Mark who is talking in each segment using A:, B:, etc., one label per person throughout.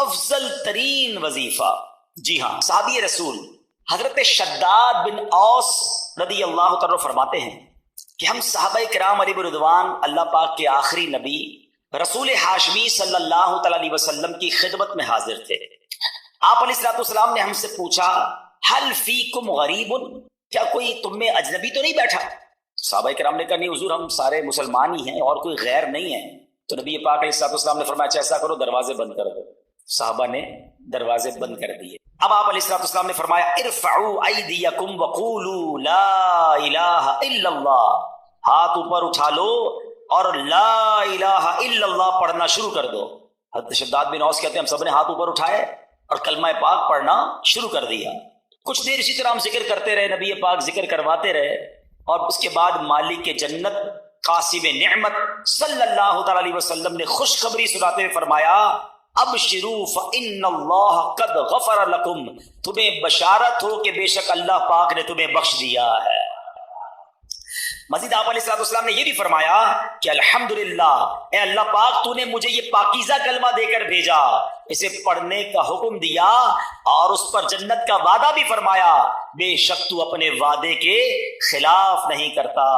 A: افضل ترین وظیفہ. جی ہاں، صحابی رسول حضرت شداد بن اوس رضی اللہ تعالیٰ فرماتے ہیں کہ ہم صحابہ کرام علیہ رضوان اللہ پاک کے آخری نبی رسول ہاشمی صلی اللہ تعالیٰ علیہ وسلم کی خدمت میں حاضر تھے. آپ علیہ الصلوۃ والسلام نے ہم سے پوچھا حل فیکم غریب، کیا کوئی تم میں اجنبی تو نہیں بیٹھا؟ صحابہ کرام نے کہا نہیں حضور، ہم سارے مسلمان ہی ہیں اور کوئی غیر نہیں ہے. تو نبی پاک علیہ الصلوۃ والسلام نے فرمایا ایسا کرو، دروازے بند کر دو. صحابہ نے دروازے بند کر دیے. اب آپ علیہ الصلوۃ والسلام نے فرمایا ارفعوا ایدیکم وقولوا لا الہ الا اللہ، ہاتھ اوپر اٹھا لو اور لا الہ الا اللہ پڑھنا شروع کر دو. حضرت شداد بن اوس کہتے ہیں ہم سب نے ہاتھ اوپر اٹھائے اور کلمہ پاک پڑھنا شروع کر دیا. کچھ دیر اسی طرح ہم ذکر کرتے رہے، نبی پاک ذکر کرواتے رہے، اور اس کے بعد مالک جنت قاسم نعمت صلی اللہ تعالی علیہ وسلم نے خوشخبری سناتے ہوئے فرمایا ابشروا فإن اللہ قد غفر لکم، تمہیں بشارت ہو کہ بے شک اللہ پاک نے تمہیں بخش دیا ہے. مزید آپ علیہ السلام نے یہ بھی فرمایا کہ الحمدللہ، اے اللہ پاک تو نے مجھے یہ پاکیزہ کلمہ دے کر بھیجا، اسے پڑھنے کا حکم دیا اور اس پر جنت کا وعدہ بھی فرمایا، بے شک تو اپنے وعدے کے خلاف نہیں کرتا.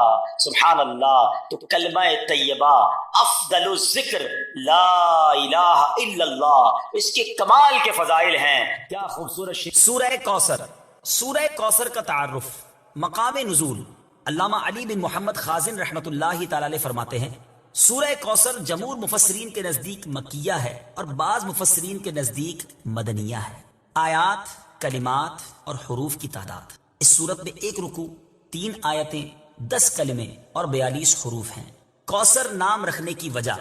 A: سبحان اللہ. تو کلمہ طیبہ افضل الذکر لا الہ الا اللہ، اس کے کمال کے فضائل ہیں. کیا خوبصورت
B: سورہ کوثر. سورہ کوثر کا تعارف. مقام نزول. علامہ علی بن محمد خازن رحمۃ اللہ تعالی علیہ فرماتے ہیں سورہ کوثر جمہور مفسرین کے نزدیک مکیہ ہے اور بعض مفسرین کے نزدیک مدنیہ ہے. آیات، کلمات اور حروف کی تعداد. اس صورت میں 1 رکوع، 3 آیتیں، 10 کلمے اور 42 حروف ہیں. کوثر نام رکھنے کی وجہ،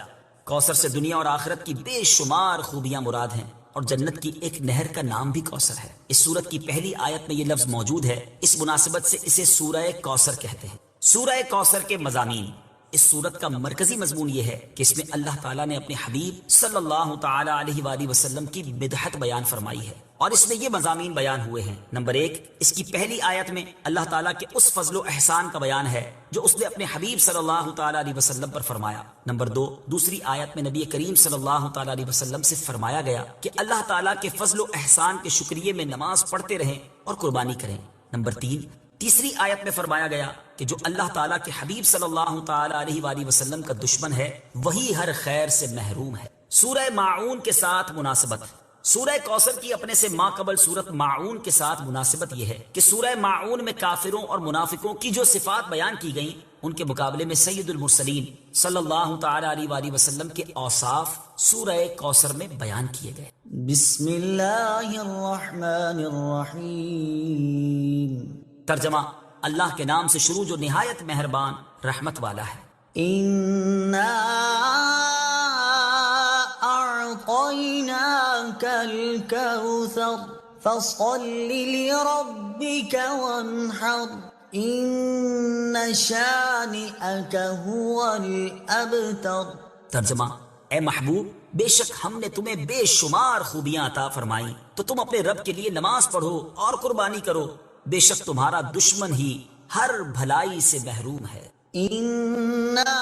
B: کوثر سے دنیا اور آخرت کی بے شمار خوبیاں مراد ہیں اور جنت کی ایک نہر کا نام بھی کوثر ہے. اس سورت کی پہلی آیت میں یہ لفظ موجود ہے، اس مناسبت سے اسے سورہ کوثر کہتے ہیں. سورہ کوثر کے مضامین. اس سورت کا مرکزی مضمون یہ ہے کہ اس میں اللہ تعالیٰ نے اپنے حبیب صلی اللہ تعالی علیہ وآلہ وسلم کی مدحت بیان فرمائی ہے اور اس میں یہ مضامین بیان ہوئے ہیں. نمبر 1، اس کی پہلی آیت میں اللہ تعالیٰ کے اس فضل و احسان کا بیان ہے جو اس نے اپنے حبیب صلی اللہ تعالی علیہ وسلم پر فرمایا. نمبر 2، دوسری آیت میں نبی کریم صلی اللہ تعالی علیہ وسلم سے فرمایا گیا کہ اللہ تعالیٰ کے فضل و احسان کے شکریے میں نماز پڑھتے رہیں اور قربانی کریں. نمبر 3، تیسری آیت میں فرمایا گیا کہ جو اللہ تعالیٰ کے حبیب صلی اللہ تعالی علیہ وآلہ وسلم کا دشمن ہے وہی ہر خیر سے محروم ہے. سورہ ماعون کے ساتھ مناسبت. سورہ کوثر کی اپنے سے ماقبل سورت ماعون کے ساتھ مناسبت یہ ہے کہ سورہ ماعون میں کافروں اور منافقوں کی جو صفات بیان کی گئیں ان کے مقابلے میں سید المرسلین صلی اللہ تعالی علیہ وآلہ وسلم کے اوصاف سورہ کوثر میں بیان کیے گئے.
C: بسم اللہ الرحمن الرحیم.
B: ترجمہ: اللہ کے نام سے شروع جو نہایت مہربان رحمت والا ہے.
C: اِنَّا أعطيناك الكوثر فصل لربك وانحر إن شانئك هو الأبتر.
B: ترجمہ: اے محبوب، بے شک ہم نے تمہیں بے شمار خوبیاں عطا فرمائیں تو تم اپنے رب کے لیے نماز پڑھو اور قربانی کرو، بے شک تمہارا دشمن ہی ہر بھلائی سے محروم ہے.
C: إِنَّا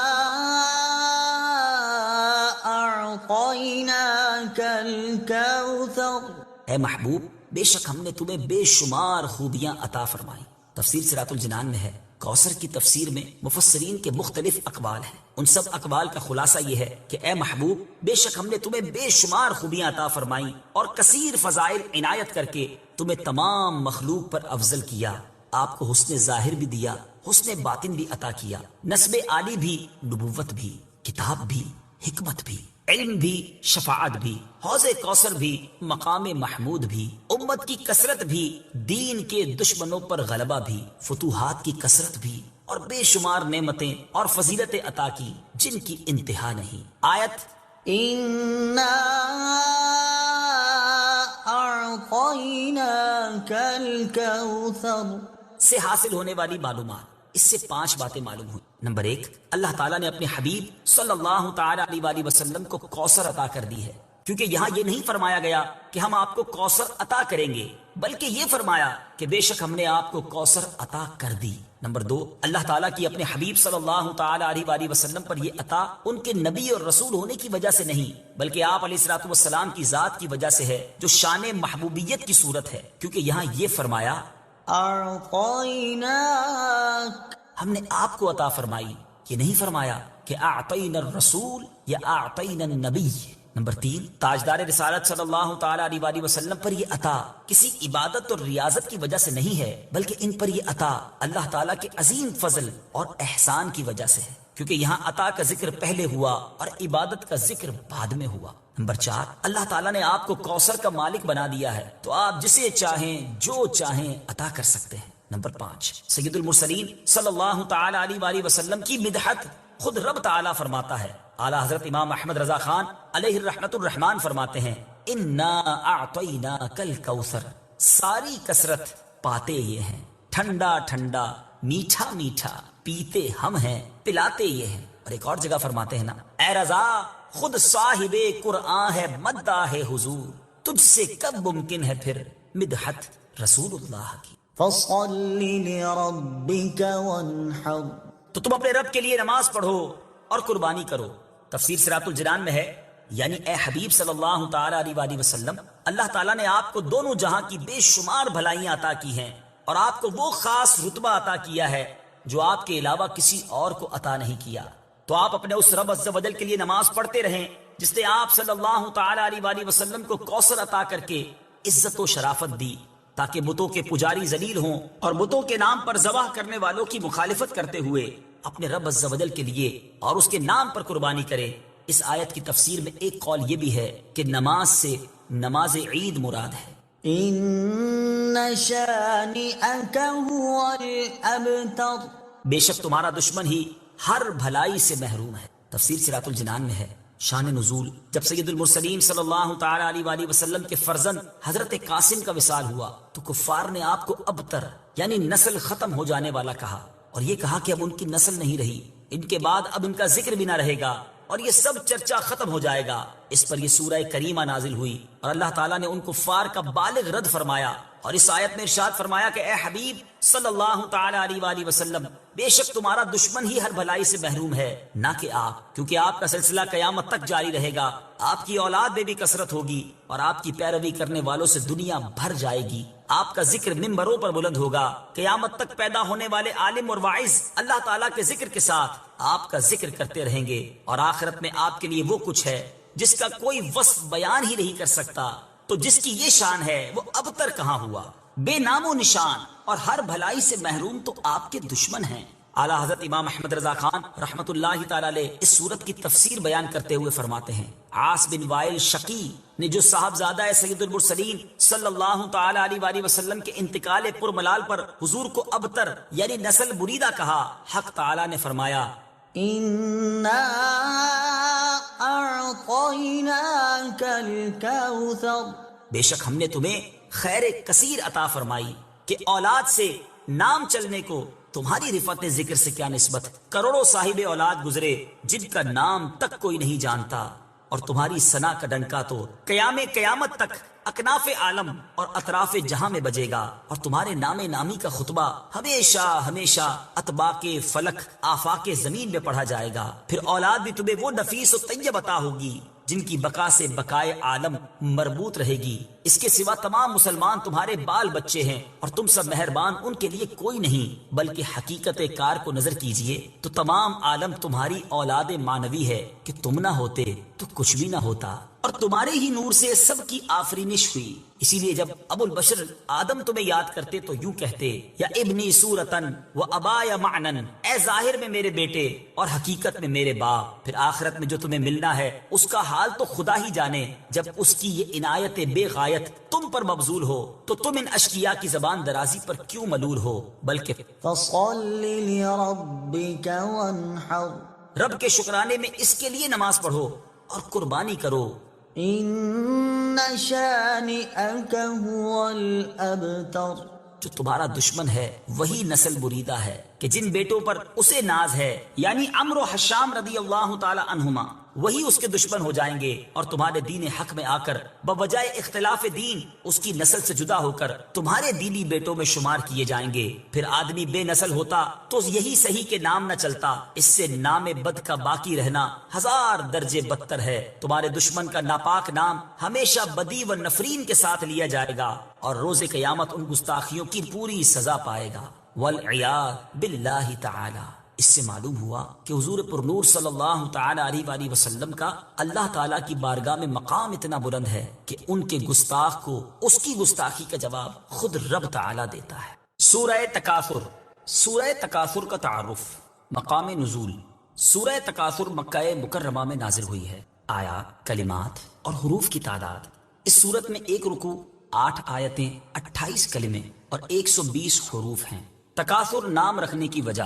C: أَعْطَيْنَاكَ الْكَوْثَرَ.
B: اے محبوب، بے شک ہم نے تمہیں بے شمار خوبیاں عطا فرمائیں. تفسیر صراط الجنان میں ہے کوثر کی تفسیر میں مفسرین کے مختلف اقوال ہیں. ان سب اقوال کا خلاصہ یہ ہے کہ اے محبوب، بے شک ہم نے تمہیں بے شمار خوبیاں عطا فرمائیں اور کثیر فضائل عنایت کر کے تمہیں تمام مخلوق پر افضل کیا. آپ کو حسن ظاہر بھی دیا، حسن باطن بھی عطا کیا، نسب عالی بھی، نبوت بھی، کتاب بھی، حکمت بھی، علم بھی، شفاعت بھی، حوض کوثر بھی، مقام محمود بھی، امت کی کثرت بھی، دین کے دشمنوں پر غلبہ بھی، فتوحات کی کثرت بھی اور بے شمار نعمتیں اور فضیلتیں عطا کی جن کی انتہا نہیں. آیت
C: إِنَّا أَعْطَيْنَاكَ الْكَوْثَرَ
B: سے حاصل ہونے والی معلومات. اس سے 5 باتیں معلوم ہوئی. نمبر 1، اللہ تعالیٰ نے اپنے حبیب صلی اللہ تعالی علیہ وآلہ وسلم کو کوثر عطا کر دی ہے کیونکہ یہاں یہ نہیں فرمایا گیا کہ ہم آپ کو کوثر عطا کریں گے، بلکہ یہ فرمایا کہ بے شک ہم نے آپ کو کوثر عطا کر دی۔ نمبر 2، اللہ تعالیٰ کی اپنے حبیب صلی اللہ تعالیٰ علیہ وآلہ وسلم پر یہ عطا ان کے نبی اور رسول ہونے کی وجہ سے نہیں، بلکہ آپ علیہ الصلوۃ والسلام کی ذات کی وجہ سے ہے، جو شان محبوبیت کی صورت ہے، کیونکہ یہاں یہ فرمایا
C: أعطيناك،
B: ہم نے آپ کو عطا فرمائی، یہ نہیں فرمایا کہ اعطینا الرسول یا اعطینا النبی۔ نمبر 3، تاجدار رسالت صلی اللہ تعالیٰ علیہ وآلہ وسلم پر یہ عطا کسی عبادت اور ریاضت کی وجہ سے نہیں ہے، بلکہ ان پر یہ عطا اللہ تعالیٰ کے عظیم فضل اور احسان کی وجہ سے ہے، کیونکہ یہاں عطا کا ذکر پہلے ہوا اور عبادت کا ذکر بعد میں ہوا۔ نمبر 4، اللہ تعالیٰ نے آپ کو کوثر کا مالک بنا دیا ہے، تو آپ جسے چاہیں جو چاہیں عطا کر سکتے ہیں۔ نمبر 5، سید المرسلین صلی اللہ تعالیٰ علیہ وآلہ وسلم کی مدحت خود رب تعالیٰ فرماتا ہے۔ اعلیٰ حضرت امام احمد رضا خان علیہ الرحمۃ الرحمان فرماتے ہیں، انا اعطیناک الکوثر، ساری کثرت پاتے یہ ہیں، ٹھنڈا ٹھنڈا میٹھا میٹھا پیتے ہم ہیں، پلاتے یہ ہیں۔ اور ایک اور جگہ فرماتے ہیں نا، اے رضا خود صاحب قرآن ہے مداح حضور، تجھ سے کب ممکن ہے پھر مدحت رسول اللہ کی۔
C: فصل لربك وانحر،
B: تو تم اپنے رب کے لیے نماز پڑھو اور قربانی کرو۔ تفسیر صراط الجنان میں ہے، یعنی اے حبیب صلی اللہ تعالیٰ علیہ وآلہ وسلم، اللہ تعالیٰ نے آپ کو دونوں جہاں کی بے شمار بھلائیاں عطا کی ہیں، اور آپ کو وہ خاص رتبہ عطا کیا ہے جو آپ کے علاوہ کسی اور کو عطا نہیں کیا۔ تو آپ اپنے اس رب عز و جل کے لیے نماز پڑھتے رہیں جس نے آپ صلی اللہ تعالیٰ علیہ وآلہ وسلم کو کوثر عطا کر کے عزت و شرافت دی، تاکہ بتوں کے پجاری ذلیل ہوں اور بتوں کے نام پر ذبح کرنے والوں کی مخالفت کرتے ہوئے اپنے رب عز و جل کے لیے اور اس کے نام پر قربانی کرے۔ اس آیت کی تفسیر میں ایک قول یہ بھی ہے کہ نماز سے نماز عید مراد ہے۔
C: إن شانئك هو الأبتر،
B: بے شک تمہارا دشمن ہی ہر بھلائی سے محروم ہے۔ تفسیر صراط الجنان میں ہے۔ شان نزول، جب سید المرسلین صلی اللہ تعالیٰ علیہ وآلہ وسلم کے فرزند حضرت قاسم کا وصال ہوا تو کفار نے آپ کو ابتر یعنی نسل ختم ہو جانے والا کہا، اور یہ کہا کہ اب ان کی نسل نہیں رہی، ان کے بعد اب ان کا ذکر بھی نہ رہے گا اور یہ سب چرچا ختم ہو جائے گا۔ اس پر یہ سورہ کریمہ نازل ہوئی اور اللہ تعالیٰ نے ان کفار کا بالغ رد فرمایا، اور اس آیت میں ارشاد فرمایا کہ اے حبیب صلی اللہ تعالیٰ علیہ وآلہ وسلم، بے شک تمہارا دشمن ہی ہر بھلائی سے محروم ہے، نہ کہ آپ، کیونکہ آپ کا سلسلہ قیامت تک جاری رہے گا، آپ کی اولاد میں بھی کثرت ہوگی اور آپ کی پیروی کرنے والوں سے دنیا بھر جائے گی۔ آپ کا ذکر ممبروں پر بلند ہوگا، قیامت تک پیدا ہونے والے عالم اور واعظ اللہ تعالیٰ کے ذکر کے ساتھ آپ کا ذکر کرتے رہیں گے، اور آخرت میں آپ کے لیے وہ کچھ ہے جس کا کوئی وصف بیان ہی نہیں کر سکتا۔ تو جس کی یہ شان ہے وہ ابتر کہاں ہوا، بے نام و نشان اور ہر بھلائی سے محروم تو آپ کے دشمن ہیں۔ اعلیٰ حضرت امام احمد رضا خان رحمت اللہ تعالی علیہ اس صورت کی تفسیر بیان کرتے ہوئے فرماتے ہیں، عاص بن وائل شقی نے جو صاحبزادہ سید المرسلین صلی اللہ تعالی علیہ وآلہ وسلم کے انتقال پرملال پر حضور کو ابتر یعنی نسل بریدہ کہا، حق تعالی نے فرمایا
C: إنا أعطيناك الكوثر،
B: بے شک ہم نے تمہیں خیر کثیر عطا فرمائی، کہ اولاد سے نام چلنے کو تمہاری رفعت ذکر سے کیا نسبت، کروڑوں صاحب اولاد گزرے جن کا نام تک کوئی نہیں جانتا، اور تمہاری ثنا کا ڈنکا تو قیامت تک اکناف عالم اور اطراف جہاں میں بجے گا، اور تمہارے نام نامی کا خطبہ ہمیشہ ہمیشہ اطباق فلک آفاق زمین میں پڑھا جائے گا۔ پھر اولاد بھی تمہیں وہ نفیس و طیب عطا ہوگی جن کی بقا سے بقائے عالم مربوط رہے گی۔ اس کے سوا تمام مسلمان تمہارے بال بچے ہیں، اور تم سب مہربان ان کے لیے کوئی نہیں، بلکہ حقیقت کار کو نظر کیجئے تو تمام عالم تمہاری اولاد مانوی ہے، کہ تم نہ ہوتے تو کچھ بھی نہ ہوتا، اور تمہارے ہی نور سے سب کی آفرینش ہوئی۔ اسی لیے جب ابو البشر آدم تمہیں یاد کرتے تو یوں کہتے، یا ابنی صورتن و ابایا معنن، اے ظاہر میں میرے بیٹے اور حقیقت میں میرے باپ۔ پھر آخرت میں جو تمہیں ملنا ہے اس کا حال تو خدا ہی جانے، جب اس کی یہ عنایت بے غایت تم پر مبذول ہو تو تم ان اشقیاء کی زبان درازی پر کیوں ملول ہو، بلکہ
C: فصل لربك وانحر،
B: رب کے شکرانے میں اس کے لیے نماز پڑھو اور قربانی کرو۔
C: إن شانئك هو الأبتر،
B: جو تمہارا دشمن ہے وہی نسل بریدہ ہے، کہ جن بیٹوں پر اسے ناز ہے، یعنی عمرو و حشام رضی اللہ تعالی عنہما، وہی اس کے دشمن ہو جائیں گے اور تمہارے دین حق میں آ کر بوجہ اختلاف دین اس کی نسل سے جدا ہو کر تمہارے دینی بیٹوں میں شمار کیے جائیں گے۔ پھر آدمی بے نسل ہوتا تو یہی صحیح کے نام نہ چلتا، اس سے نام بد کا باقی رہنا 1000 درجے بدتر ہے۔ تمہارے دشمن کا ناپاک نام ہمیشہ بدی و نفرین کے ساتھ لیا جائے گا اور روز قیامت ان گستاخیوں کی پوری سزا پائے گا۔ والعیاذ باللہ تعالی۔ اس سے معلوم ہوا کہ حضور پر نور صلی اللہ تعالی علیہ وآلہ وسلم کا اللہ تعالیٰ کی بارگاہ میں مقام اتنا بلند ہے کہ ان کے گستاخ کو اس کی گستاخی کا جواب خود رب تعالیٰ دیتا ہے۔ سورہ تکاثر، سورہ تکاثر کا تعارف، مقام نزول۔ سورہ تکاثر مکہ مکرمہ میں نازل ہوئی ہے۔ آیات، کلمات اور حروف کی تعداد، اس صورت میں 1 رکوع، 8 آیتیں، 28 کلمے اور 120 حروف ہیں۔ تکاثر نام رکھنے کی وجہ،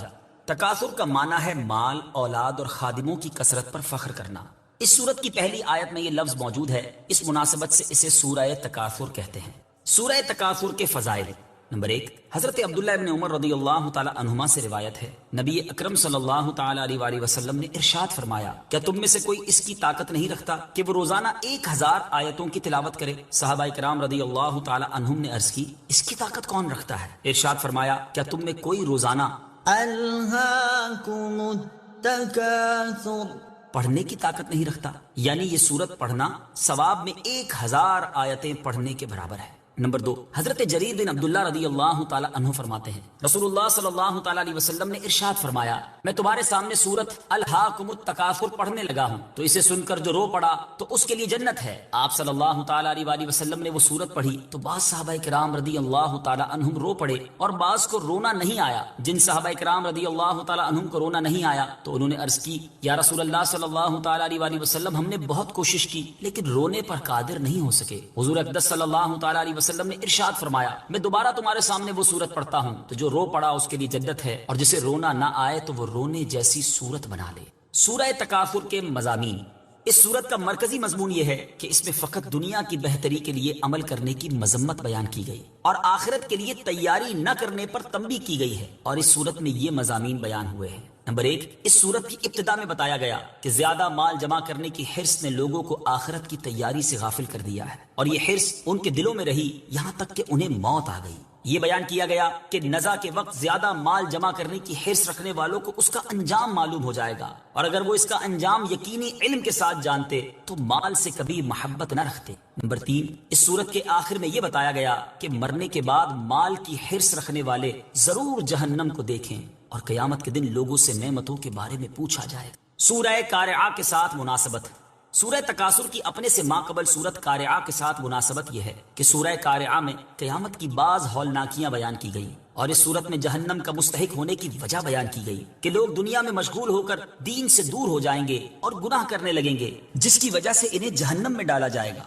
B: تکاثر کا معنی ہے مال، اولاد اور خادموں کی کثرت پر فخر کرنا۔ اس سورت کی پہلی آیت میں یہ لفظ موجود ہے، اس مناسبت سے اسے سورہ تکاثر کہتے ہیں۔ سورہ تکاثر کے فضائل۔ نمبر 1، حضرت عبداللہ ابن عمر رضی اللہ تعالی عنہما سے روایت ہے، نبی اکرم صلی اللہ تعالی علیہ وآلہ وسلم نے ارشاد فرمایا، کیا تم میں سے کوئی اس کی طاقت نہیں رکھتا کہ وہ روزانہ 1000 آیتوں کی تلاوت کرے؟ صحابہ کرام رضی اللہ تعالی عنہم نے عرض کی، اس کی طاقت کون رکھتا ہے؟ ارشاد فرمایا، کیا تم میں کوئی روزانہ
C: ألهاكم التكاثر
B: پڑھنے کی طاقت نہیں رکھتا؟ یعنی یہ سورت پڑھنا ثواب میں 1000 آیتیں پڑھنے کے برابر ہے۔ نمبر 2، حضرت جریر بن عبداللہ رضی اللہ تعالی عنہ فرماتے ہیں، رسول اللہ صلی اللہ تعالی علیہ وسلم نے ارشاد فرمایا، میں تمہارے سامنے سورت الہاکم التکاثر پڑھنے لگا ہوں، تو اسے سن کر جو رو پڑا تو اس کے لیے جنت ہے۔ آپ صلی اللہ تعالی علیہ وآلہ وسلم نے وہ سورت پڑھی تو بعض صحابہ کرام رضی اللہ تعالی عنہم رو پڑے اور بعض کو رونا نہیں آیا۔ جن صحابہ کرام رضی اللہ تعالی عنہم کو رونا نہیں آیا تو انہوں نے عرض کی، یا رسول اللہ صلی اللہ تعالی علیہ وآلہ وسلم، ہم نے بہت کوشش کی لیکن رونے پر قادر نہیں ہو سکے۔ حضور اقدس صلی اللہ تعالی علیہ وسلم نے ارشاد فرمایا، میں دوبارہ تمہارے سامنے وہ سورت پڑھتا ہوں تو جو رو پڑا اس کے لیے جنت ہے، اور جسے رونا نہ آئے تو وہ رونے جیسی صورت بنا لے۔ سورہ تکاثر کے مضامین۔ اس سورت کا مرکزی مضمون یہ ہے کہ اس میں فقط دنیا کی بہتری کے لیے عمل کرنے کی مذمت بیان کی گئی اور آخرت کے لیے تیاری نہ کرنے پر تنبیہ کی گئی ہے، اور اس سورت میں یہ مضامین بیان ہوئے ہیں۔ نمبر 1، اس سورت کی ابتدا میں بتایا گیا کہ زیادہ مال جمع کرنے کی حرص نے لوگوں کو آخرت کی تیاری سے غافل کر دیا ہے، اور یہ حرص ان کے دلوں میں رہی یہاں تک کہ انہیں موت آ گئی۔ یہ بیان کیا گیا کہ نزا کے وقت زیادہ مال جمع کرنے کی حرص رکھنے والوں کو اس کا انجام معلوم ہو جائے گا، اور اگر وہ اس کا انجام یقینی علم کے ساتھ جانتے تو مال سے کبھی محبت نہ رکھتے۔ نمبر 3، اس سورت کے آخر میں یہ بتایا گیا کہ مرنے کے بعد مال کی حرص رکھنے والے ضرور جہنم کو دیکھیں اور قیامت کے دن لوگوں سے نعمتوں کے بارے میں پوچھا جائے گا۔ سورہ قارعہ کے ساتھ مناسبت۔ سورہ تکاثر کی اپنے سے ماقبل سورت قارعہ کے ساتھ مناسبت یہ ہے کہ سورہ قارعہ میں قیامت کی بعض ہولناکیاں بیان کی گئی، اور اس سورت میں جہنم کا مستحق ہونے کی وجہ بیان کی گئی کہ لوگ دنیا میں مشغول ہو کر دین سے دور ہو جائیں گے اور گناہ کرنے لگیں گے، جس کی وجہ سے انہیں جہنم میں ڈالا جائے گا۔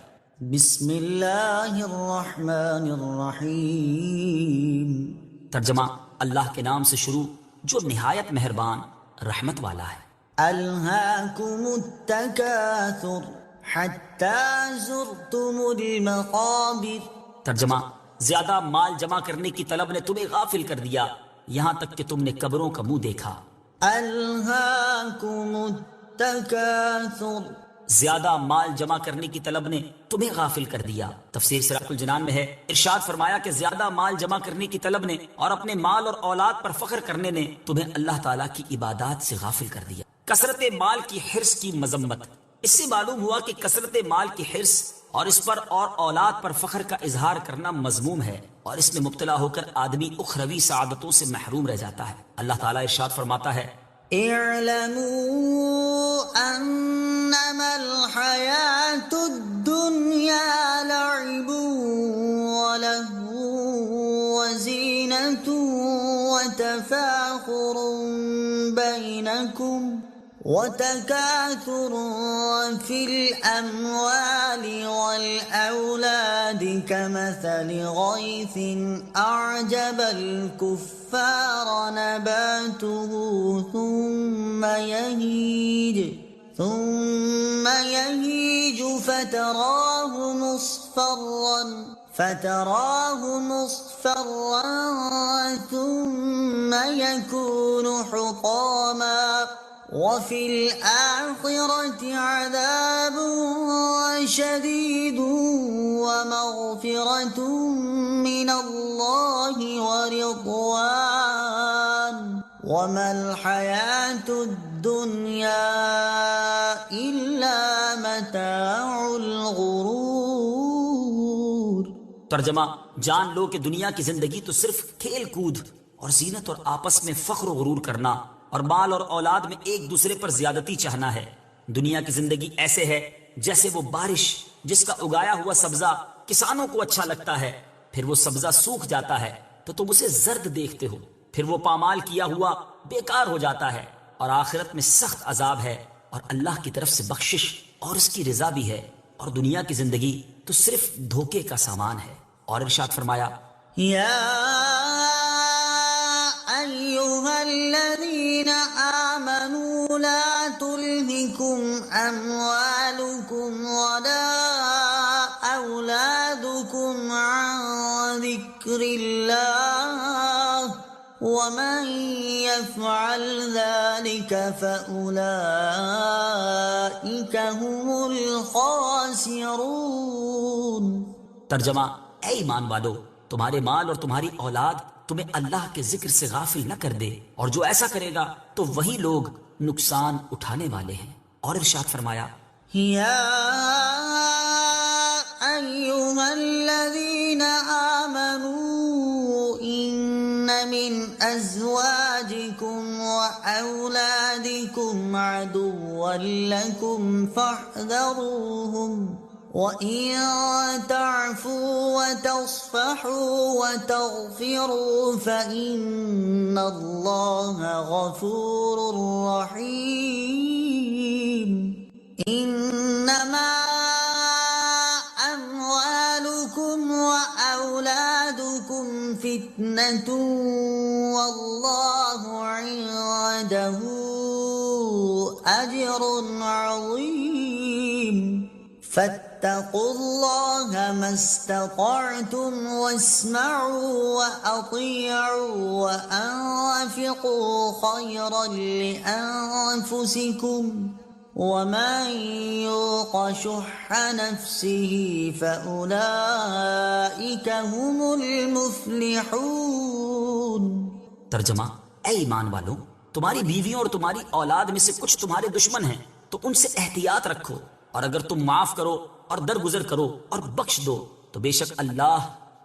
C: بسم اللہ الرحمن الرحیم۔
B: ترجمہ، اللہ کے نام سے شروع جو نہایت مہربان رحمت والا ہے۔
C: ألهاكم التكاثر حتى زرتم المقابر۔
B: ترجمہ، زیادہ مال جمع کرنے کی طلب نے تمہیں غافل کر دیا یہاں تک کہ تم نے قبروں کا منہ دیکھا۔
C: ألهاكم التكاثر،
B: زیادہ مال جمع کرنے کی طلب نے تمہیں غافل کر دیا۔ تفسیر سراج الجنان میں ہے، ارشاد فرمایا کہ زیادہ مال جمع کرنے کی طلب نے اور اپنے مال اور اولاد پر فخر کرنے نے تمہیں اللہ تعالیٰ کی عبادات سے غافل کر دیا۔ کثرت مال کی حرص کی مذمت۔ اس سے معلوم ہوا کہ کثرت مال کی حرص اور اس پر اور اولاد پر فخر کا اظہار کرنا مذموم ہے، اور اس میں مبتلا ہو کر آدمی اخروی سعادتوں سے محروم رہ جاتا ہے۔ اللہ تعالیٰ ارشاد فرماتا ہے،
C: اعلموا انما الحياة الدنيا لعب ولهو وزينة وتفاخر بينكم وتكاثر في الأموال والأولاد كمثل غيث أعجب الكفار نباته ثم يهيج فتراه مصفرا ثم يكون حطاما وفي الآخرة عذاب شديد ومغفرة من الله ورضوان وما الحياة الدنيا إلا متاع الغرور۔
B: ترجمہ، جان لو کہ دنیا کی زندگی تو صرف کھیل کود اور زینت اور آپس میں فخر و غرور کرنا اور مال اور اولاد میں ایک دوسرے پر زیادتی چاہنا ہے۔ دنیا کی زندگی ایسے ہے جیسے وہ بارش جس کا اگایا ہوا سبزہ کسانوں کو اچھا لگتا ہے، پھر وہ سبزہ سوکھ جاتا ہے تو تم اسے زرد دیکھتے ہو، پھر وہ پامال کیا ہوا بیکار ہو جاتا ہے، اور آخرت میں سخت عذاب ہے اور اللہ کی طرف سے بخشش اور اس کی رضا بھی ہے، اور دنیا کی زندگی تو صرف دھوکے کا سامان ہے۔ اور ارشاد فرمایا،
C: يا أيها الذين آمنوا لا تلهكم أموالكم ولا أولادكم عن ذكر الله ومن يفعل ذلك فأولئك هم الخاسرون۔
B: ترجمہ، اے ایمان والو، تمہارے مال اور تمہاری اولاد تمہیں اللہ کے ذکر سے غافل نہ کر دے، اور جو ایسا کرے گا تو وہی لوگ نقصان اٹھانے والے ہیں۔ اور ارشاد فرمایا،
C: يا أيها الذين آمنوا إن من أزواجكم وأولادكم عدوا لكم فاحذروهم وَإِن تَعْفُوا وَتَصْفَحُوا وَتَغْفِرُوا فَإِنَّ اللَّهَ غَفُورٌ رَّحِيمٌ۔ إِنَّمَا أَمْوَالُكُمْ وَأَوْلَادُكُمْ فِتْنَةٌ وَاللَّهُ عِندَهُ أَجْرٌ عَظِيمٌ۔ فاتقوا الله ما استطعتم واسمعوا وأطيعوا وأنفقوا خيرا لأنفسكم ومن يوق شح نفسه فأولئك هم المفلحون۔
B: ترجمہ، اے ایمان والو، تمہاری بیویوں اور تمہاری اولاد میں سے کچھ تمہارے دشمن ہیں تو ان سے احتیاط رکھو، اور اگر تم معاف کرو اور درگزر کرو اور بخش دو تو بے شک اللہ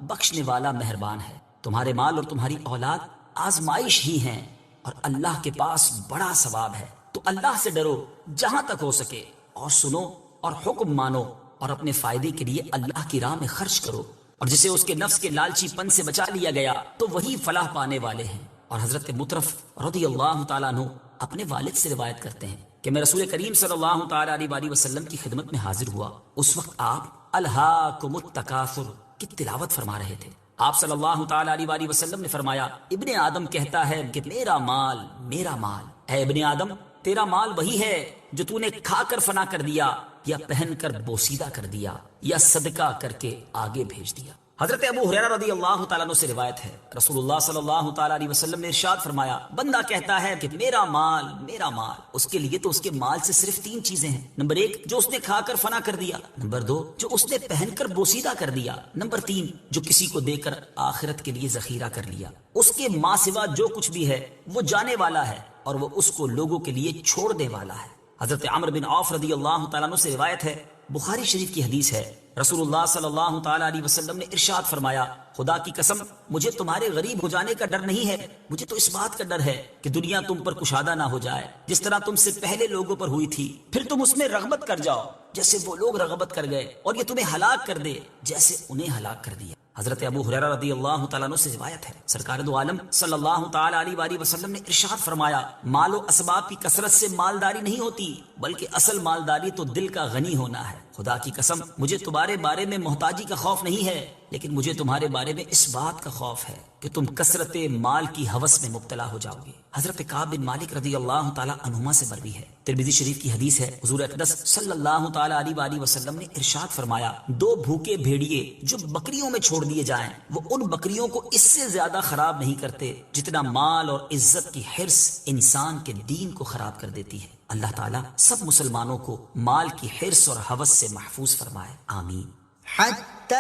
B: بخشنے والا مہربان ہے۔ تمہارے مال اور تمہاری اولاد آزمائش ہی ہیں اور اللہ کے پاس بڑا ثواب ہے، تو اللہ سے ڈرو جہاں تک ہو سکے، اور سنو اور حکم مانو، اور اپنے فائدے کے لیے اللہ کی راہ میں خرچ کرو، اور جسے اس کے نفس کے لالچی پن سے بچا لیا گیا تو وہی فلاح پانے والے ہیں۔ اور حضرت مطرف رضی اللہ تعالیٰ عنہ اپنے والد سے روایت کرتے ہیں کہ میں رسول کریم صلی اللہ تعالیٰ علیہ وسلم کی خدمت میں حاضر ہوا، اس وقت آپ الہاکم التکاثر کی تلاوت فرما رہے تھے۔ آپ صلی اللہ تعالیٰ علیہ وسلم نے فرمایا، ابن آدم کہتا ہے کہ میرا مال میرا مال۔ اے ابن آدم، تیرا مال وہی ہے جو تو نے کھا کر فنا کر دیا، یا پہن کر بوسیدہ کر دیا، یا صدقہ کر کے آگے بھیج دیا۔ حضرت ابو ہریرہ رضی اللہ تعالیٰ عنہ سے روایت ہے، رسول اللہ صلی اللہ تعالیٰ علیہ وسلم نے ارشاد فرمایا، بندہ کہتا ہے کہ میرا مال میرا مال، اس کے لیے تو اس کے مال سے صرف 3 چیزیں ہیں۔ نمبر 1 جو اس نے کھا کر فنا کر دیا، نمبر 2 جو اس نے پہن کر بوسیدہ کر دیا، نمبر 3 جو کسی کو دے کر آخرت کے لیے ذخیرہ کر لیا۔ اس کے ماں سوا جو کچھ بھی ہے وہ جانے والا ہے، اور وہ اس کو لوگوں کے لیے چھوڑنے والا ہے۔ حضرت عمرو بن عوف رضی اللہ تعالیٰ عنہ سے روایت ہے، بخاری شریف کی حدیث ہے، رسول اللہ صلی اللہ تعالیٰ علیہ وسلم نے ارشاد فرمایا، خدا کی قسم مجھے تمہارے غریب ہو جانے کا ڈر نہیں ہے، مجھے تو اس بات کا ڈر ہے کہ دنیا تم پر کشادہ نہ ہو جائے جس طرح تم سے پہلے لوگوں پر ہوئی تھی، پھر تم اس میں رغبت کر جاؤ جیسے وہ لوگ رغبت کر گئے، اور یہ تمہیں ہلاک کر دے جیسے انہیں ہلاک کر دیا۔ حضرت ابو ہریرہ رضی اللہ تعالیٰ عنہ سے روایت ہے، سرکار دو عالم صلی اللہ تعالیٰ علیہ وآلہ وسلم نے ارشاد فرمایا، مال و اسباب کی کثرت سے مالداری نہیں ہوتی، بلکہ اصل مالداری تو دل کا غنی ہونا ہے۔ خدا کی قسم مجھے تمہارے بارے میں محتاجی کا خوف نہیں ہے، لیکن مجھے تمہارے بارے میں اس بات کا خوف ہے کہ تم کثرت مال کی ہوس میں مبتلا ہو جاؤ گے۔ حضرت کعب بن مالک رضی اللہ تعالی عنہما سے مروی ہے، ترمذی شریف کی حدیث ہے، حضور اقدس صلی اللہ تعالی علیہ وآلہ وسلم نے ارشاد فرمایا، دو بھوکے بھیڑیے جو بکریوں میں چھوڑ دیے جائیں وہ ان بکریوں کو اس سے زیادہ خراب نہیں کرتے جتنا مال اور عزت کی حرص انسان کے دین کو خراب کر دیتی ہے۔ اللہ تعالیٰ سب مسلمانوں کو مال کی حرص اور ہوس سے محفوظ فرمائے، آمین۔
C: حتى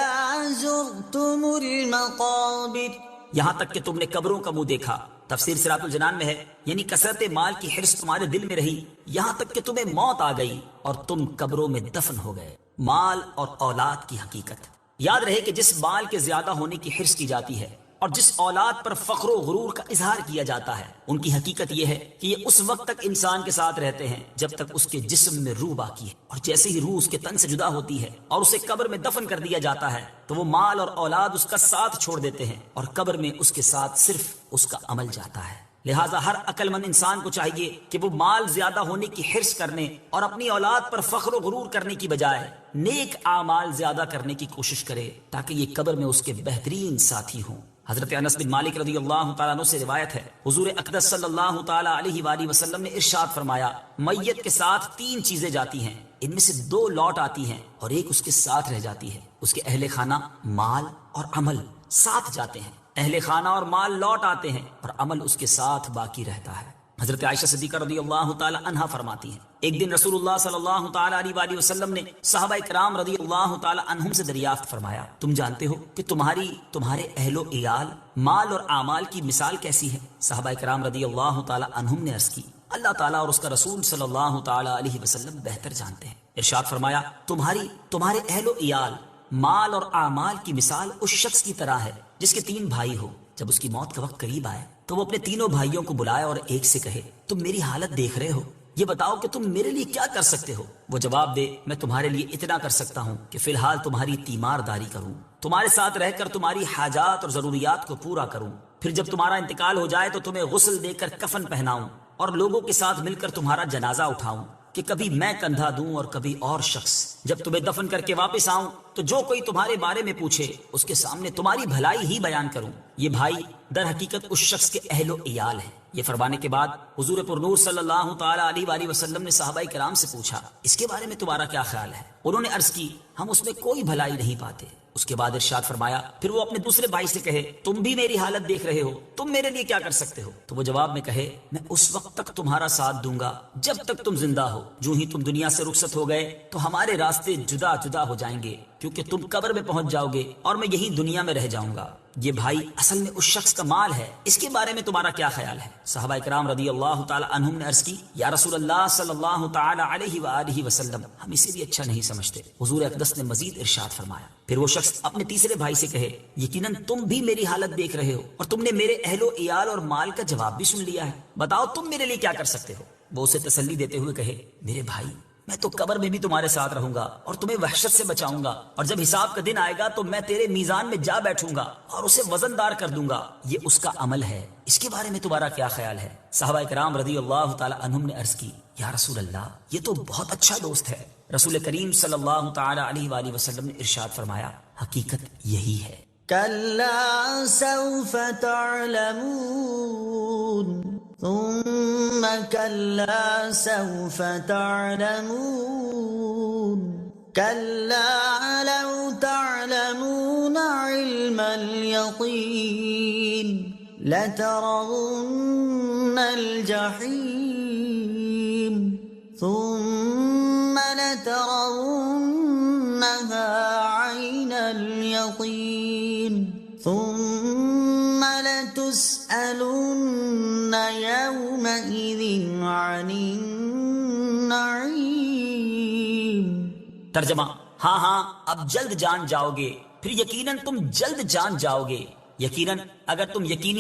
C: زرتم المقابر،
B: یہاں تک کہ تم نے قبروں کا منہ دیکھا۔ تفسیر صراط الجنان میں ہے، یعنی کثرت مال کی حرص تمہارے دل میں رہی یہاں تک کہ تمہیں موت آ گئی اور تم قبروں میں دفن ہو گئے۔ مال اور اولاد کی حقیقت، یاد رہے کہ جس مال کے زیادہ ہونے کی حرص کی جاتی ہے اور جس اولاد پر فخر و غرور کا اظہار کیا جاتا ہے، ان کی حقیقت یہ ہے کہ یہ اس وقت تک انسان کے ساتھ رہتے ہیں جب تک اس کے جسم میں روح باقی ہے، اور جیسے ہی روح اس کے تن سے جدا ہوتی ہے اور اسے قبر میں دفن کر دیا جاتا ہے تو وہ مال اور اولاد اس کا ساتھ چھوڑ دیتے ہیں اور قبر میں اس کے ساتھ صرف اس کا عمل جاتا ہے۔ لہٰذا ہر عقل مند انسان کو چاہیے کہ وہ مال زیادہ ہونے کی حرص کرنے اور اپنی اولاد پر فخر و غرور کرنے کی بجائے نیک اعمال زیادہ کرنے کی کوشش کرے تاکہ یہ قبر میں اس کے بہترین ساتھی ہوں۔ حضرت انس بن مالک رضی اللہ تعالیٰ عنہ سے روایت ہے، حضور اقدس صلی اللہ تعالیٰ علیہ وآلہ وسلم نے ارشاد فرمایا، میت کے ساتھ تین چیزیں جاتی ہیں، ان میں سے دو لوٹ آتی ہیں اور ایک اس کے ساتھ رہ جاتی ہے، اس کے اہل خانہ مال اور عمل ساتھ جاتے ہیں، اہل خانہ اور مال لوٹ آتے ہیں اور عمل اس کے ساتھ باقی رہتا ہے۔ حضرت عائشہ صدیقہ رضی اللہ تعالی عنہا فرماتی ہیں، ایک دن رسول اللہ صلی اللہ تعالی علیہ وآلہ وسلم نے صحابہ کرام رضی اللہ تعالی عنہم سے دریافت فرمایا، تم جانتے ہو کہ تمہارے اہل و عیال مال اور اعمال کی مثال کیسی ہے؟ صحابہ کرام رضی اللہ تعالی عنہم نے عرض کی، اللہ تعالیٰ اور اس کا رسول صلی اللہ تعالی علیہ وسلم بہتر جانتے ہیں۔ ارشاد فرمایا، تمہارے اہل و عیال مال اور اعمال کی مثال اس شخص کی طرح ہے جس کے تین بھائی ہو، جب اس کی موت کا وقت قریب آئے تو وہ اپنے تینوں بھائیوں کو بلائے اور ایک سے کہے، تم میری حالت دیکھ رہے ہو، یہ بتاؤ کہ تم میرے لیے کیا کر سکتے ہو؟ وہ جواب دے، میں تمہارے لیے اتنا کر سکتا ہوں کہ فی الحال تمہاری تیمار داری کروں، تمہارے ساتھ رہ کر تمہاری حاجات اور ضروریات کو پورا کروں، پھر جب تمہارا انتقال ہو جائے تو تمہیں غسل دے کر کفن پہناؤں اور لوگوں کے ساتھ مل کر تمہارا جنازہ اٹھاؤں کہ کبھی میں کندھا دوں اور کبھی اور شخص، جب تمہیں دفن کر کے واپس آؤں تو جو کوئی تمہارے بارے میں پوچھے اس کے سامنے تمہاری بھلائی ہی بیان کروں۔ یہ بھائی در حقیقت اس شخص کے اہل و عیال ہیں۔ یہ فرمانے کے بعد حضور پرنور صلی اللہ تعالی علیہ وآلہ وسلم نے صحابہ کرام سے پوچھا، اس کے بارے میں تمہارا کیا خیال ہے؟ انہوں نے عرض کی، ہم اس میں کوئی بھلائی نہیں پاتے۔ اس کے بعد ارشاد فرمایا، پھر وہ اپنے دوسرے بھائی سے کہے، تم بھی میری حالت دیکھ رہے ہو، تم میرے لیے کیا کر سکتے ہو؟ تو وہ جواب میں کہے، میں اس وقت تک تمہارا ساتھ دوں گا جب تک تم زندہ ہو، جو ہی تم دنیا سے رخصت ہو گئے تو ہمارے راستے جدا جدا ہو جائیں گے، کیونکہ تم قبر میں پہنچ جاؤ گے اور میں یہی دنیا میں رہ جاؤں گا۔ یہ بھائی اصل میں اس شخص کا مال ہے، اس کے بارے میں تمہارا کیا خیال ہے؟ صحابہ کرام رضی اللہ تعالی عنہم نے عرض کی، یا رسول اللہ صلی اللہ تعالی علیہ وآلہ وسلم، ہم اسے بھی اچھا نہیں سمجھتے۔ حضور اقدس نے مزید ارشاد فرمایا، پھر وہ شخص اپنے تیسرے بھائی سے کہے، یقیناً تم بھی میری حالت دیکھ رہے ہو اور تم نے میرے اہل و عیال اور مال کا جواب بھی سن لیا ہے، بتاؤ تم میرے لیے کیا کر سکتے ہو؟ وہ اسے تسلی دیتے ہوئے کہے، میرے بھائی، میں تو قبر میں بھی تمہارے ساتھ رہوں گا اور تمہیں وحشت سے بچاؤں گا، اور جب حساب کا دن آئے گا تو میں تیرے میزان میں جا بیٹھوں گا اور اسے وزن دار کر دوں گا، یہ اس کا عمل ہے، اس کے بارے میں تمہارا کیا خیال ہے؟ صحابہ کرام رضی اللہ تعالی عنہم نے عرض کی، یا رسول اللہ، یہ تو بہت اچھا دوست ہے۔ رسول کریم صلی اللہ تعالی علیہ وآلہ وسلم نے ارشاد فرمایا، حقیقت یہی ہے۔
C: كلا سوف تعلمون ثم كلا سوف تعلمون كلا لو تعلمون علم اليقين لترون الجحيم ثم لترونها عين اليقين ثم لتسألن يومئذ عن النعيم۔
B: ترجمہ، ہاں اب جلد جان جاؤ گے، پھر یقیناً تم جلد جان جاؤ گے، یقیناً اگر تم یقینی